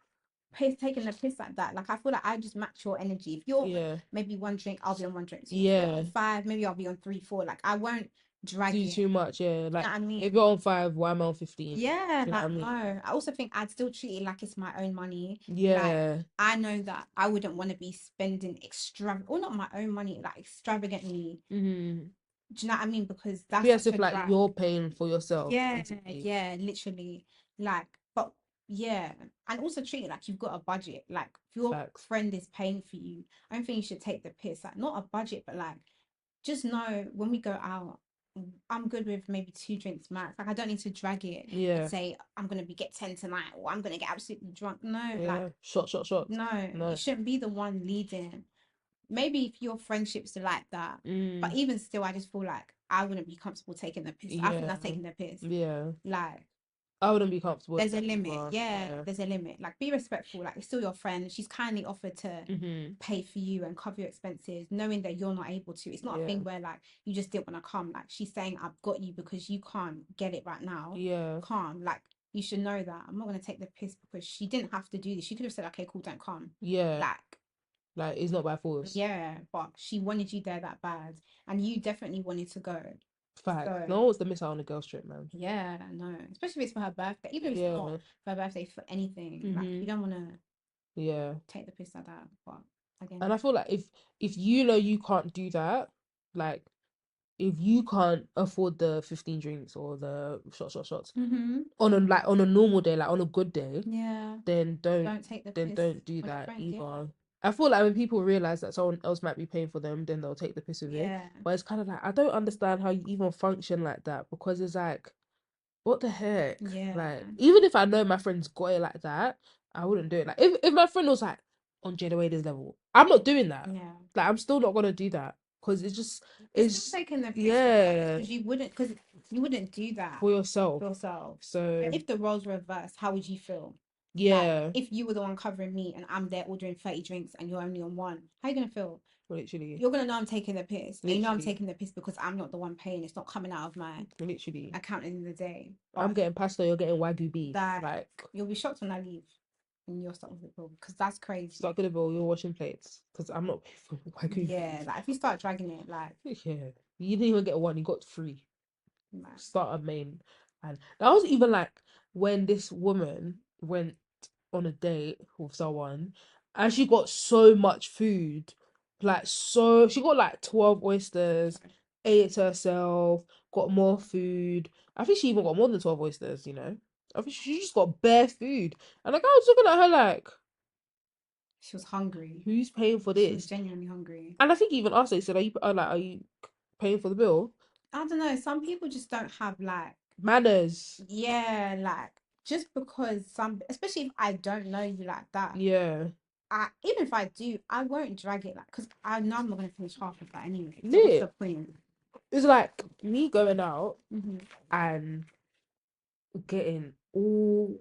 like taking the piss like that. Like I feel like I just match your energy. If you're Yeah. maybe one drink, I'll be on one drink too. If you're on Yeah. five, maybe I'll be on three, four. Like I won't drag Do it. too much, yeah. You know Like what I if mean? you're on 5, why am I on 15? Yeah, Do you know what like I mean? no. I also think I'd still treat it like it's my own money. Like Yeah. I know that I wouldn't want to be spending extravagant, or not my own money, like extravagantly. Mm-hmm. Do you know what I mean? Because Be that's as such if a like drag. you're paying for yourself, Yeah, basically. yeah, literally. Like, but yeah, and also treat it like you've got a budget. Like, if your Facts. friend is paying for you, I don't think you should take the piss. Like, not a budget, but like, just know when we go out, I'm good with maybe 2 drinks max. Like I don't need to drag it and Yeah. say I'm gonna be get 10 tonight or I'm gonna get absolutely drunk. No, like Yeah. Shots. no, you No. shouldn't be the one leading. Maybe if your friendships are like that, but Mm. even still, I just feel like I wouldn't be comfortable taking the piss. I think Yeah. that's taking the piss. Yeah. Like I wouldn't be comfortable with there's a that limit. either. Yeah, Yeah. there's a limit. Like be respectful. Like it's still your friend. She's kindly offered to Mm-hmm. pay for you and cover your expenses, knowing that you're not able to. It's not a Yeah. thing where like you just didn't want to come. Like she's saying, I've got you because you can't get it right now. Yeah. Calm. Like you should know that. I'm not gonna take the piss because she didn't have to do this. She could have said, okay, cool, don't come. Yeah. Like Like it's not by force. yeah, but she wanted you there that bad, and you definitely wanted to go. Fact. So No one wants to miss out on a girl's trip, man. yeah, no, especially if it's for her birthday. Even if it's not Yeah. for her birthday, for anything, like Mm-hmm. you don't want to Yeah. take the piss at that. But And again, I feel like if you know you can't do that, like if you can't afford the 15 drinks or the shots mm-hmm. on a like on a normal day, like on a good day, Yeah, then don't don't take the then piss don't do on your that friends. Yeah, either. I feel like when people realize that someone else might be paying for them, then they'll take the piss with it. yeah, But it's kind of like I don't understand how you even function like that because it's like, what the heck? yeah, Like, even if I know my friend's got it like that, I wouldn't do it. Like, if my friend was like on Jada Wader's level, I'm not doing that. yeah. Like, I'm still not gonna do that because It's still it's taking the piss regardless yeah, because you wouldn't do that for yourself. for yourself. So And if the roles were reversed, how would you feel? Like yeah, if you were the one covering me and I'm there ordering 30 drinks and you're only on one, how are you gonna feel? literally, You're gonna know I'm taking the piss, and you know I'm literally, taking the piss because I'm not the one paying. It's not coming out of my literally. account in the day. I'm But getting pasta, you're getting wagyu beef. that Like, you'll be shocked when I leave and you're stuck with it because that's crazy. start gonna bill, you're washing plates because I'm not paying for wagyu Yeah, beef. like if you start dragging it, like, Yeah, you didn't even get one, you got three. man, Start a main, and that was even like when this woman went on a date with someone and she got so much food, like so she got like 12 oysters, sorry. ate it to herself, got more food. I think she even got more than 12 oysters, you know. I think she just got bare food, and the guy was looking at her like, She was hungry. who's paying for She was this? genuinely hungry. And I think even asked her, he said, are you paying for the bill? I don't know. Some people just don't have like, Manners. yeah, like just because some, especially if I don't know you like that. Yeah. Even if I do, I won't drag it like because I know I'm not gonna finish half of that anyway. So what's the Lit. point? It's like me going out Hmm. and getting all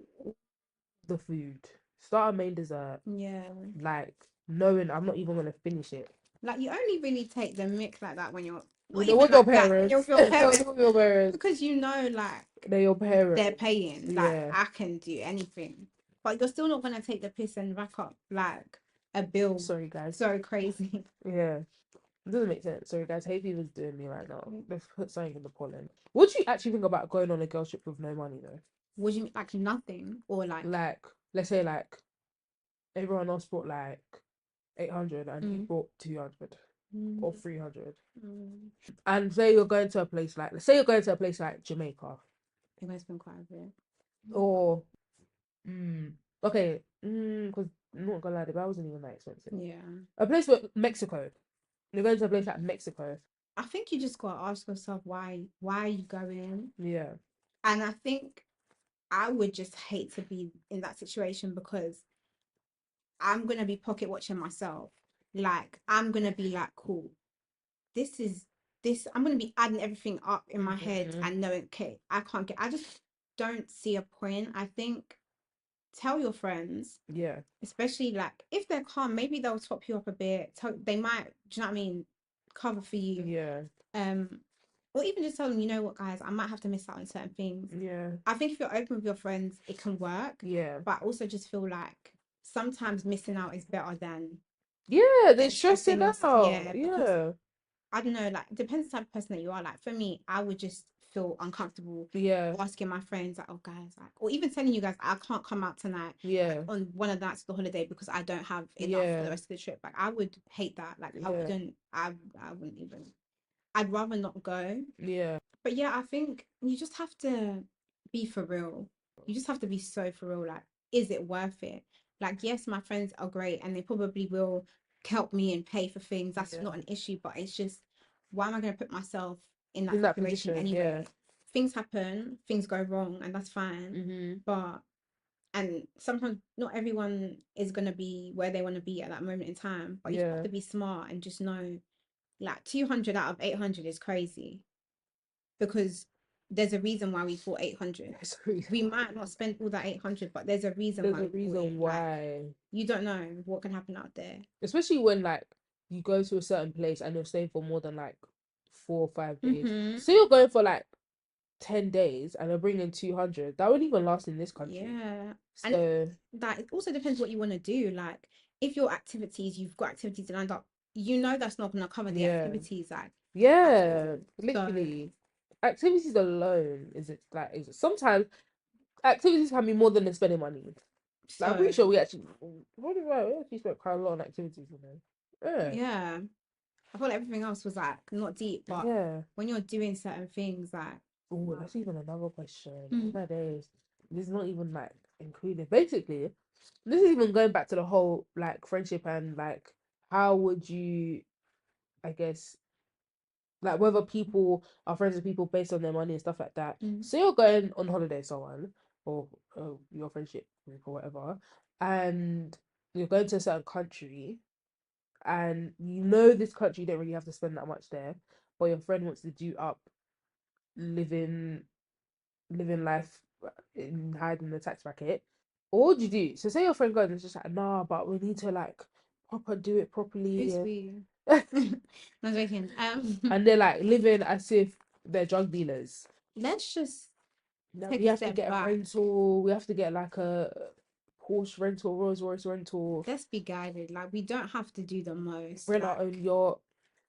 the food, start a main dessert, Yeah. like knowing I'm not even gonna finish it. Like you only really take the mick like that when you're not When you're even with your like that, when you're parents, with your when you're parents, with your parents, because you know like they're your they're parents. paying. Like Yeah. I can do anything, but you're still not gonna take the piss and rack up like a bill Sorry, guys. so crazy. Yeah. It doesn't make sense. Sorry, guys. Hay fever's doing me right now. Let's put something in the pollen. What do you actually think about going on a girl trip with no money though? Would you mean like nothing or like Like, let's say like everyone else brought like 800 and you mm, brought 200 or mm, 300. mm, And say you're going to a place like, let's say you're going to a place like Jamaica it must been quite a bit. or, okay, because I'm not gonna lie, the bar wasn't even that expensive. Yeah. A place with Mexico. You're going to a place like Mexico. I think you just gotta ask yourself why are you going? Yeah, And I think I would just hate to be in that situation because I'm gonna be pocket watching myself. Like I'm gonna be like, cool, this is this. I'm gonna be adding everything up in my head mm-hmm. and knowing, okay, I can't get. I just don't see a point. I think tell your friends, Yeah, especially like if they're calm, maybe they'll top you up a bit. They might, do you know what I mean? Cover for you. yeah, Um, or even just tell them, you know what, guys, I might have to miss out on certain things. yeah, I think if you're open with your friends, it can work. yeah, But I also just feel like sometimes missing out is better than yeah. They're stressing stressing yourself. out. Yeah, because Yeah, I don't know, like it depends the type of person that you are. Like for me, I would just feel uncomfortable yeah, asking my friends, like, oh guys, like, or even telling you guys I can't come out tonight, like yeah, on one of the nights of the holiday because I don't have enough for the yeah, rest of the trip. Like I would hate that. Like yeah, I wouldn't even. I'd rather not go. yeah, But yeah, I think you just have to be for real. You just have to be so for real. Like, is it worth it? Like, yes, my friends are great and they probably will help me and pay for things. That's yeah, not an issue, but it's just, why am I going to put myself in that In that situation position, yeah. anyway. Things happen, things go wrong, and that's fine. Mm-hmm. But and sometimes not everyone is gonna be where they want to be at that moment in time. But you just have Yeah. to be smart and just know, like 200 out of 800 is crazy because there's a reason why we fought 800. There's a reason We why. might not spend all that 800, but there's a reason There's why a we fought reason it. Like why. you don't know what can happen out there. Especially when like you go to a certain place and you're staying for more than like 4 or 5 days. Mm-hmm. So you're going for like 10 days and they're bringing 200. That wouldn't even last in this country. Yeah. And So that it also depends what you want to do. Like if your activities, you've got activities lined up, you know that's not gonna cover the yeah. activities like at all. Yeah. So Literally. Activities alone is it sometimes activities can be more than spending money. Like I'm pretty so sure we actually spent quite a lot on activities, you know. Yeah. yeah. I thought everything else was like not deep, but Yeah. when you're doing certain things like Oh, wow. that's even another question. Oh Mm, my days. This is not even like included. Basically, this is even going back to the whole like friendship and like how would you, I guess, like whether people are friends with people based on their money and stuff like that. mm, So you're going on holiday, with someone or your friendship group or whatever, and you're going to a certain country, and you know this country you don't really have to spend that much there, but your friend wants to do up living living life in hiding the tax bracket. Or what would you do? So say your friend goes and it's just like, nah, but we need to like proper do it who's properly. we? I was joking. And they're like living as if they're drug dealers. Let's just Now take we a have to step get a back. rental. We have to get like a Porsche rental, Rolls Royce rental, Let's be guided. Like we don't have to do the most. rent our Like own yacht.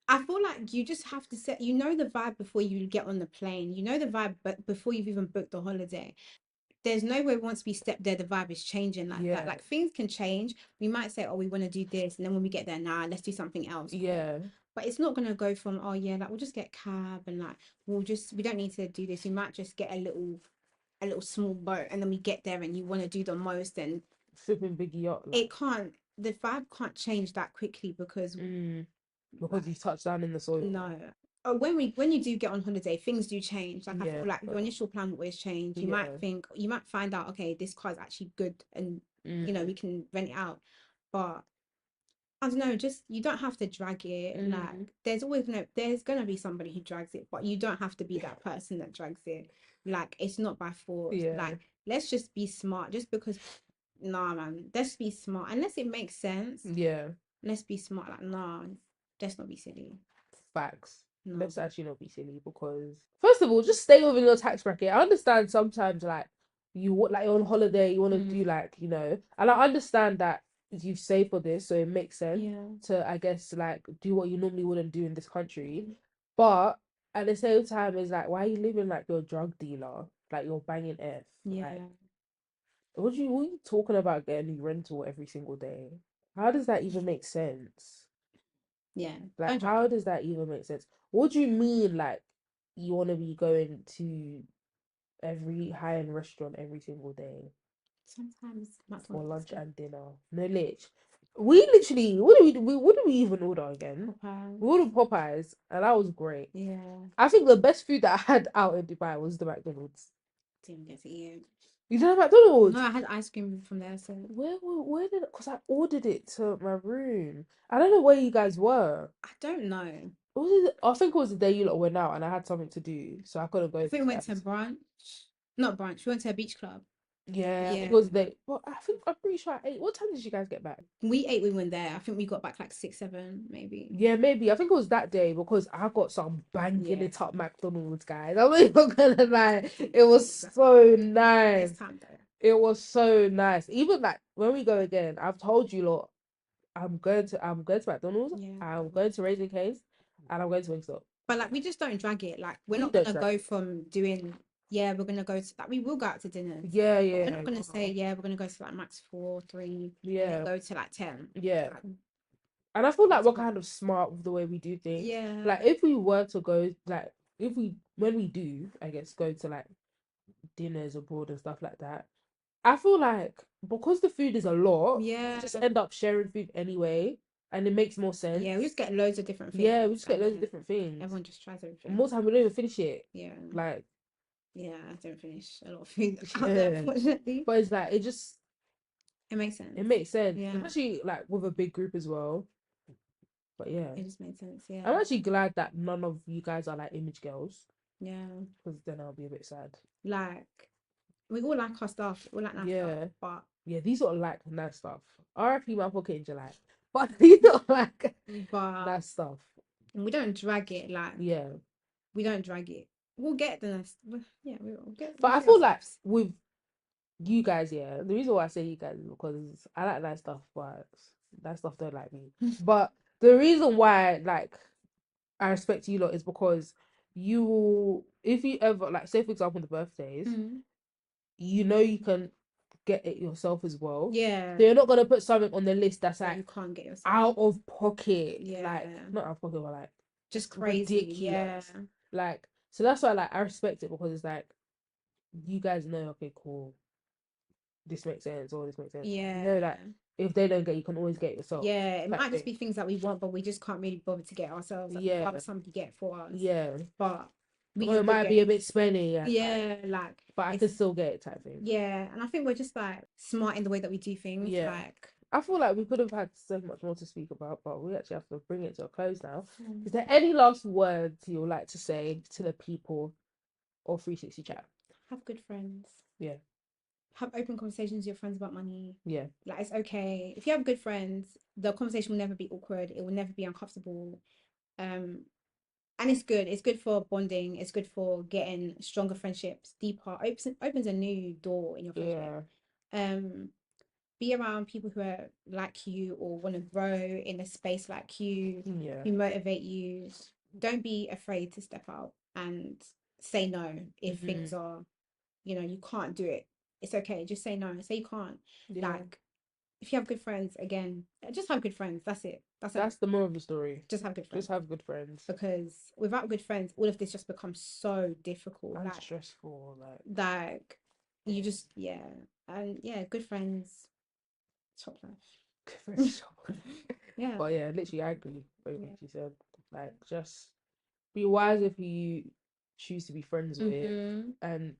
I feel like you just have to set, you know, the vibe before you get on the plane. You know the vibe, but before you've even booked the holiday. There's no way once we step there, the vibe is changing like that. Yeah, Like things can change. We might say, oh, we want to do this, and then when we get there, nah, let's do something else. yeah, But it's not gonna go from, oh yeah, like we'll just get cab and like we don't need to do this. We might just get a little small boat, and then we get there and you want to do the most, and flipping big yacht it like. can't. The vibe can't change that quickly because Mm, because like you touched down in the soil. no. When you do get on holiday, things do change. Like I Yeah, feel like your initial plan will always change. yeah. You might find out, okay, this car is actually good, and you know Mm, we can rent it out. But I don't know, just you don't have to drag it. Like mm, there's gonna be somebody who drags it, but you don't have to be that person that drags it. Like it's not by force. yeah, Like let's just be smart. Just because, nah, man, let's be smart. Unless it makes sense, yeah. let's be smart. Like nah, let's not be silly. Facts. No. Let's actually not be silly because first of all, just stay within your tax bracket. I understand sometimes like like you're on holiday, you want to do Mm, like and I understand that you save for this, so it makes sense yeah. to I guess like do what you normally wouldn't do in this country, but at the same time, it's like why are you living like you're a drug dealer, like you're banging F, like Yeah. what are you talking about getting a rental every single day? How does that even make sense? Yeah. Like, Don't drag how it. does that even make sense? What do you mean, like, you want to be going to every high-end restaurant every single day Sometimes for McDonald's is lunch good. and dinner? No, lich. We literally, what do we even order again? We Popeyes. ordered Popeyes, and that was great. Yeah. I think the best food that I had out in Dubai was the McDonald's. Didn't get to eat it. You know No, McDonald's? I had ice cream from there, so Where did, because I ordered it to my room. I don't know where you guys were. I don't know. Was it, I think it was the day you lot went out and I had something to do, so I couldn't I go think to we went that. to brunch. Not brunch. We went to a beach club. Yeah, I think it Yeah. was the day. Well, I'm pretty sure I ate. What time did you guys get back? We ate, we went there. I think we got back like 6, 7, maybe. Yeah, maybe. I think it was that day because I got some banging Yeah. it up McDonald's, guys. I'm not even gonna lie. It was Exactly. so Next nice. time though. It was so nice. Even like when we go again, I've told you lot, I'm going to McDonald's, Yeah. I'm going to Raising Cane's, and I'm going to Wingstop. But like we just don't drag it. Like we're We not don't gonna drag go it. from doing, yeah, we're gonna go to like we will go out to dinners. Yeah, But we're not yeah, gonna say, yeah, we're gonna go to like max 4, 3, and then yeah, go to like 10. yeah. Like And I feel like that's we're what, kind of smart with the way we do things. yeah. Like if we were to go, like if we when we do, I guess go to like dinners abroad and stuff like that. I feel like because the food is a lot, we Yeah. just end up sharing food anyway. and it makes more sense. Yeah, we just get loads of different things. Yeah, we just get and loads of then different things. Everyone just tries everything. And more time we don't even finish it. Yeah. Like, Yeah, I don't finish a lot of food out yeah. there, unfortunately. But it's like It makes sense. it makes sense, Yeah. especially like with a big group as well. But yeah, It just made sense. Yeah. I'm actually glad that none of you guys are like image girls, Yeah. because then I'll be a bit sad. Like, we all like our stuff. We all like nice stuff. Yeah, But yeah, these are like nice stuff. R.I.P. my pocket in July, but these are like nice stuff. we don't drag it. Like, Yeah, we don't drag it. We'll get the nice. Yeah, we will get. but We'll I treat feel like ourselves. with you guys, yeah, the reason why I say you guys is because I like that stuff, but that stuff don't like me. But the reason why, like, I respect you lot is because you, if you ever, like, say for example, the birthdays, you know you can get it yourself as well. Yeah. So you're not gonna put something on the list that's That like you can't get yourself. out of pocket, Yeah. like not out of pocket, but like Just crazy. Yeah. ridiculous. Like, so that's why, like, I respect it, because it's like you guys know, okay, cool, this makes sense, or this makes sense. You know Yeah. that if they don't get, you can always get it yourself. Yeah. It type might just thing. be things that we want, but we just can't really bother to get ourselves. Like, Yeah, have somebody get for us. yeah. But we Or it can still might get be a it. bit spenny, yeah, Yeah. Like, but I it's can still get it, type thing. yeah. And I think we're just like smart in the way that we do things. Yeah. Like, I feel like we could have had so much more to speak about, but we actually have to bring it to a close now. Mm. Is there any last words you would like to say to the people of 360 Chat? have good friends. Yeah. Have open conversations with your friends about money. Yeah. Like, it's okay. If you have good friends, the conversation will never be awkward. It will never be uncomfortable. Um, and it's good. It's good for bonding. It's good for getting stronger friendships, deeper. Opens a new door in your friendship. Yeah. Be around people who are like you or want to grow in a space like you, Yeah. who motivate you. Don't be afraid to step out and say no if things are, you can't do it. It's okay. Just say no. Say you can't. Yeah. Like, if you have good friends, again, just have good friends. That's it. That's the moral of the story. Just have good friends. Just have good friends. Because without good friends, all of this just becomes so difficult. And Like, stressful. like you just, yeah. And yeah, good friends, top life. Yeah. But yeah, literally, I agree with everything Yeah. she said. Like, just be wise if you choose to be friends with, and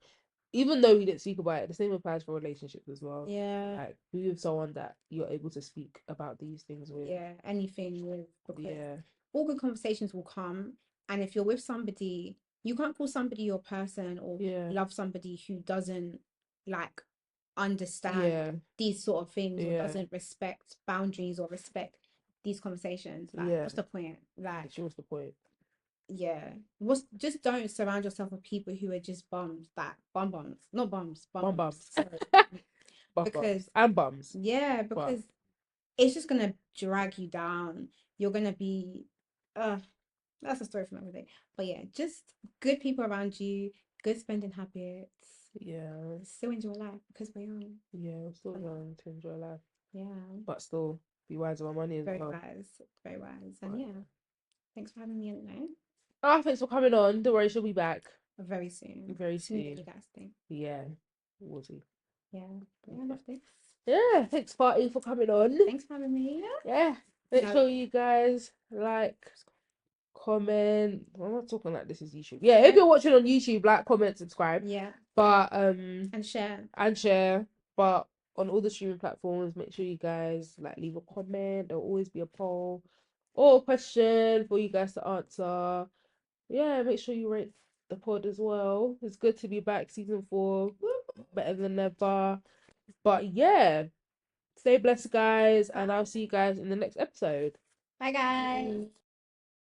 even though we didn't speak about it, the same applies for relationships as well. Yeah. Like, be with someone that you're able to speak about these things with. Yeah. Anything with, because Yeah. all good conversations will come. And if you're with somebody, you can't call somebody your person or Yeah. love somebody who doesn't like understand Yeah. these sort of things or Yeah. doesn't respect boundaries or respect these conversations. Like, Yeah. what's the point? Like, Literally, what's the point? yeah. Just don't surround yourself with people who are just bums, that bums, not bums, Bum bums. Sorry. Bum Because bums. And bums. yeah, But because it's just gonna drag you down. You're gonna be that's a story for another day. But yeah, just good people around you, good spending habits. yeah. Still enjoy life because we're young. Yeah, we're still young to enjoy life. Yeah. But still be wise about money as Very well. wise. Very wise. And But, yeah, thanks for having me on tonight. oh, thanks for coming on. Don't worry, she'll be back Very soon. very Sooner than soon. you guys think. Yeah. We'll see. Yeah. Yeah, I love this. Yeah, thanks Party for coming on. Thanks for having me. Yeah. Make No. sure you guys like, comment. I'm not talking like this is YouTube. Yeah, if you're watching on YouTube, like, comment, subscribe. Yeah. But And share. and share. But on all the streaming platforms, make sure you guys like leave a comment. There'll always be a poll or a question for you guys to answer. Yeah, make sure you rate the pod as well. It's good to be back, season 4, better than ever. But yeah, stay blessed, guys, and I'll see you guys in the next episode. Bye, guys.